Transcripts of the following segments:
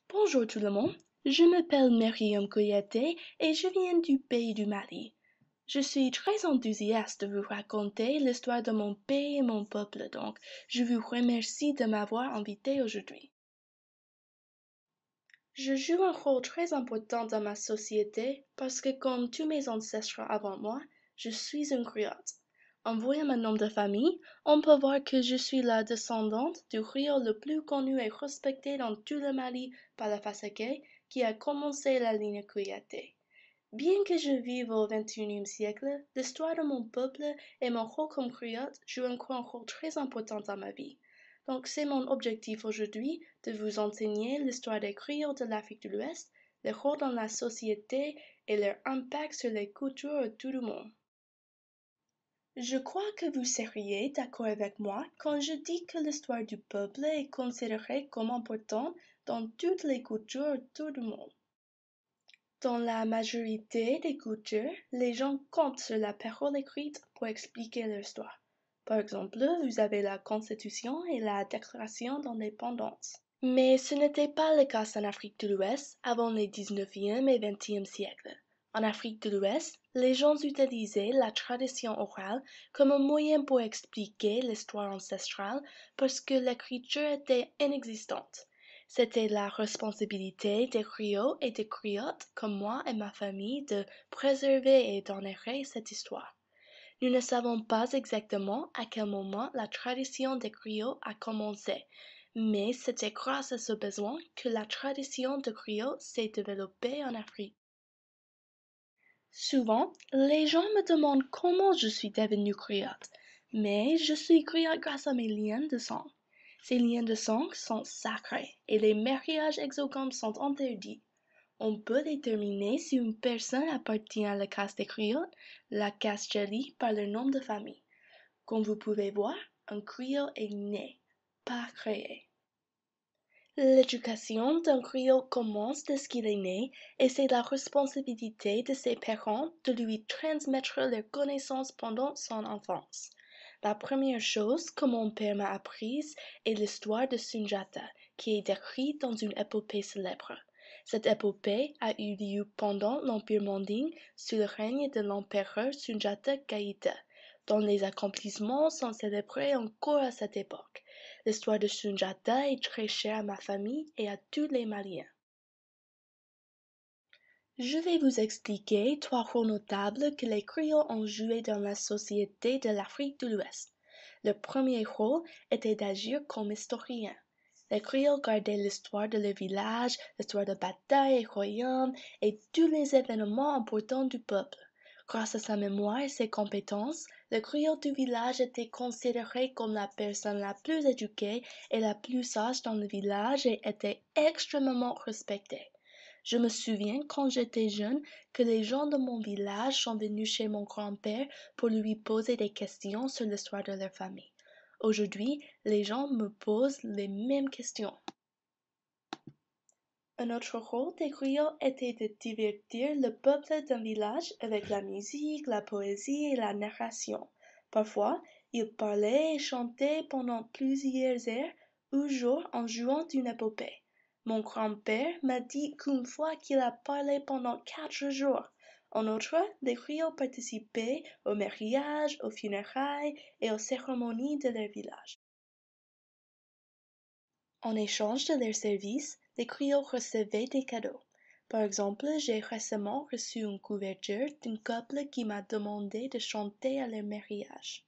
Bonjour tout le monde, je m'appelle Myriam Koyate et je viens du pays du Mali. Je suis très enthousiaste de vous raconter l'histoire de mon pays et mon peuple, donc je vous remercie de m'avoir invité aujourd'hui. Je joue un rôle très important dans ma société parce que comme tous mes ancêtres avant moi, je suis une griotte. En voyant mon nom de famille, on peut voir que je suis la descendante du griot le plus connu et respecté dans tout le Mali par la Faseke, qui a commencé la ligne Kouyaté. Bien que je vive au XXIe siècle, l'histoire de mon peuple et mon rôle comme griotte jouent encore un rôle très important dans ma vie. Donc c'est mon objectif aujourd'hui de vous enseigner l'histoire des griots de l'Afrique de l'Ouest, leur rôle dans la société et leur impact sur les cultures de tout le monde. Je crois que vous seriez d'accord avec moi quand je dis que l'histoire du peuple est considérée comme importante dans toutes les cultures autour du monde. Dans la majorité des cultures, les gens comptent sur la parole écrite pour expliquer leur histoire. Par exemple, vous avez la Constitution et la Déclaration d'indépendance. Mais ce n'était pas le cas en Afrique de l'Ouest avant les 19e et 20e siècles. En Afrique de l'Ouest, les gens utilisaient la tradition orale comme un moyen pour expliquer l'histoire ancestrale parce que l'écriture était inexistante. C'était la responsabilité des griots et des griottes comme moi et ma famille de préserver et d'honorer cette histoire. Nous ne savons pas exactement à quel moment la tradition des griots a commencé, mais c'était grâce à ce besoin que la tradition de griot s'est développée en Afrique. Souvent, les gens me demandent comment je suis devenue griotte, mais je suis griotte grâce à mes liens de sang. Ces liens de sang sont sacrés et les mariages exogames sont interdits. On peut déterminer si une personne appartient à la caste des griots, la caste Jelly par leur nom de famille. Comme vous pouvez voir, un griot est né, pas créé. L'éducation d'un griot commence dès qu'il est né et c'est la responsabilité de ses parents de lui transmettre leurs connaissances pendant son enfance. La première chose que mon père m'a apprise est l'histoire de Sunjata, qui est décrite dans une épopée célèbre. Cette épopée a eu lieu pendant l'Empire Manding sous le règne de l'empereur Sunjata Keïta, dont les accomplissements sont célébrés encore à cette époque. L'histoire de Sunjata est très chère à ma famille et à tous les Maliens. Je vais vous expliquer trois rôles notables que les griots ont joués dans la société de l'Afrique de l'Ouest. Le premier rôle était d'agir comme historien. Les griots gardaient l'histoire de leur village, l'histoire de batailles et royaumes et tous les événements importants du peuple. Grâce à sa mémoire et ses compétences, le griot du village était considéré comme la personne la plus éduquée et la plus sage dans le village et était extrêmement respecté. Je me souviens quand j'étais jeune que les gens de mon village sont venus chez mon grand-père pour lui poser des questions sur l'histoire de leur famille. Aujourd'hui, les gens me posent les mêmes questions. Un autre rôle des griots était de divertir le peuple d'un village avec la musique, la poésie et la narration. Parfois, ils parlaient et chantaient pendant plusieurs heures ou jours en jouant une épopée. Mon grand-père m'a dit qu'une fois qu'il a parlé pendant 4 jours. En outre, les griots participaient aux mariages, aux funérailles et aux cérémonies de leur village. En échange de leurs services, les griots recevaient des cadeaux. Par exemple, j'ai récemment reçu une couverture d'un couple qui m'a demandé de chanter à leur mariage.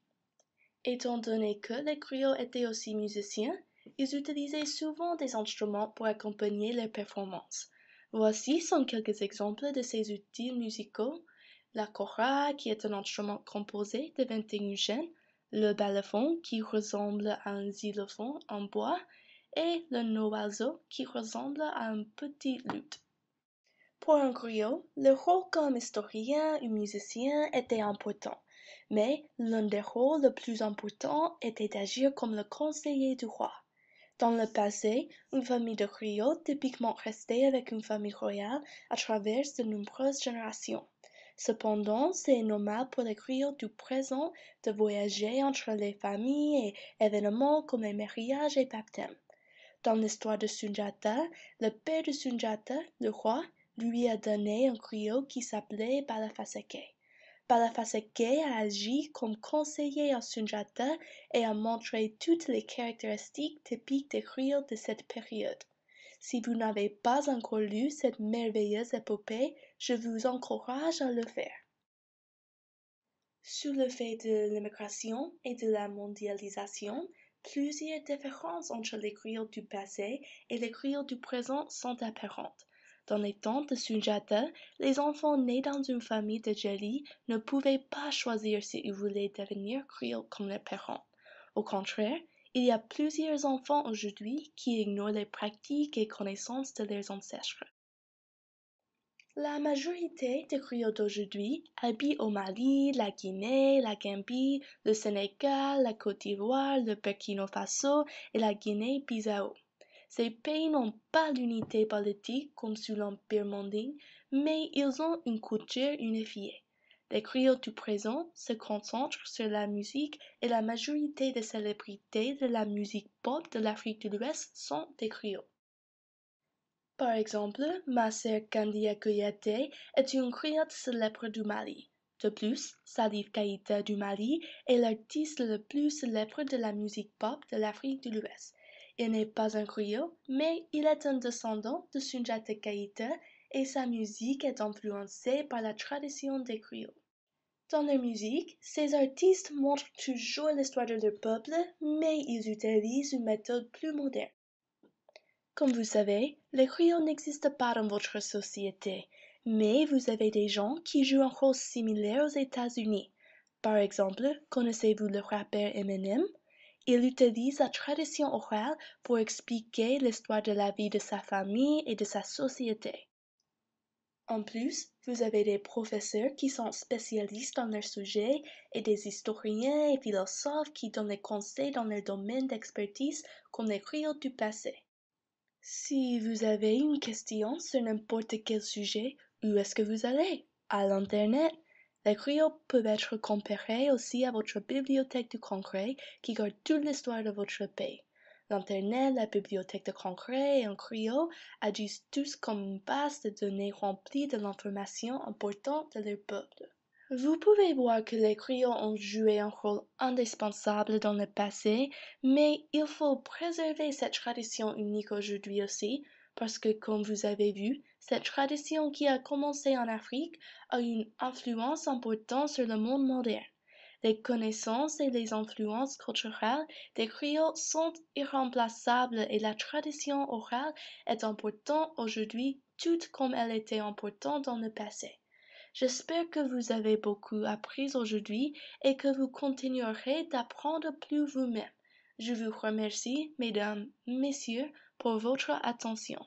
Étant donné que les griots étaient aussi musiciens, ils utilisaient souvent des instruments pour accompagner leurs performances. Voici sont quelques exemples de ces outils musicaux. La kora, qui est un instrument composé de 21 chaînes, le balafon, qui ressemble à un xylophone en bois, et le noazo, qui ressemble à un petit luth. Pour un griot, le rôle comme historien ou musicien était important, mais l'un des rôles les plus importants était d'agir comme le conseiller du roi. Dans le passé, une famille de griots typiquement restait avec une famille royale à travers de nombreuses générations. Cependant, c'est normal pour les griots du présent de voyager entre les familles et événements comme les mariages et baptêmes. Dans l'histoire de Sunjata, le père de Sunjata, le roi, lui a donné un griot qui s'appelait Balafaseke. Balafaseke a agi comme conseiller à Sunjata et a montré toutes les caractéristiques typiques des griots de cette période. Si vous n'avez pas encore lu cette merveilleuse épopée, je vous encourage à le faire. Sous le fait de l'immigration et de la mondialisation, plusieurs différences entre les griots du passé et les griots du présent sont apparentes. Dans les temps de Sunjata, les enfants nés dans une famille de Jali ne pouvaient pas choisir s'ils voulaient devenir griots comme leurs parents. Au contraire, il y a plusieurs enfants aujourd'hui qui ignorent les pratiques et connaissances de leurs ancêtres. La majorité des griots d'aujourd'hui habitent au Mali, la Guinée, la Gambie, le Sénégal, la Côte d'Ivoire, le Burkina Faso et la Guinée-Bissau. Ces pays n'ont pas l'unité politique comme sous l'Empire manding, mais ils ont une culture unifiée. Les griots du présent se concentrent sur la musique et la majorité des célébrités de la musique pop de l'Afrique de l'Ouest sont des griots. Par exemple, ma sœur Kandia Kouyaté est une griotte célèbre du Mali. De plus, Salif Keïta du Mali est l'artiste le plus célèbre de la musique pop de l'Afrique de l'Ouest. Il n'est pas un griot, mais il est un descendant de Sunjata Keïta et sa musique est influencée par la tradition des griots. Dans leur musique, ces artistes montrent toujours l'histoire de leur peuple, mais ils utilisent une méthode plus moderne. Comme vous savez, les griots n'existent pas dans votre société, mais vous avez des gens qui jouent un rôle similaire aux États-Unis. Par exemple, connaissez-vous le rappeur Eminem? Il utilise la tradition orale pour expliquer l'histoire de la vie de sa famille et de sa société. En plus, vous avez des professeurs qui sont spécialistes dans leur sujet et des historiens et philosophes qui donnent des conseils dans leur domaine d'expertise comme les griots du passé. Si vous avez une question sur n'importe quel sujet, où est-ce que vous allez? À l'Internet. Les griots peuvent être comparés aussi à votre bibliothèque du Congrès qui garde toute l'histoire de votre pays. L'Internet, la bibliothèque de Congrès et un griot agissent tous comme une base de données remplie de l'information importante de leur peuple. Vous pouvez voir que les griots ont joué un rôle indispensable dans le passé, mais il faut préserver cette tradition unique aujourd'hui aussi, parce que comme vous avez vu, cette tradition qui a commencé en Afrique a une influence importante sur le monde moderne. Les connaissances et les influences culturelles des griots sont irremplaçables et la tradition orale est importante aujourd'hui tout comme elle était importante dans le passé. J'espère que vous avez beaucoup appris aujourd'hui et que vous continuerez d'apprendre plus vous-même. Je vous remercie, mesdames, messieurs, pour votre attention.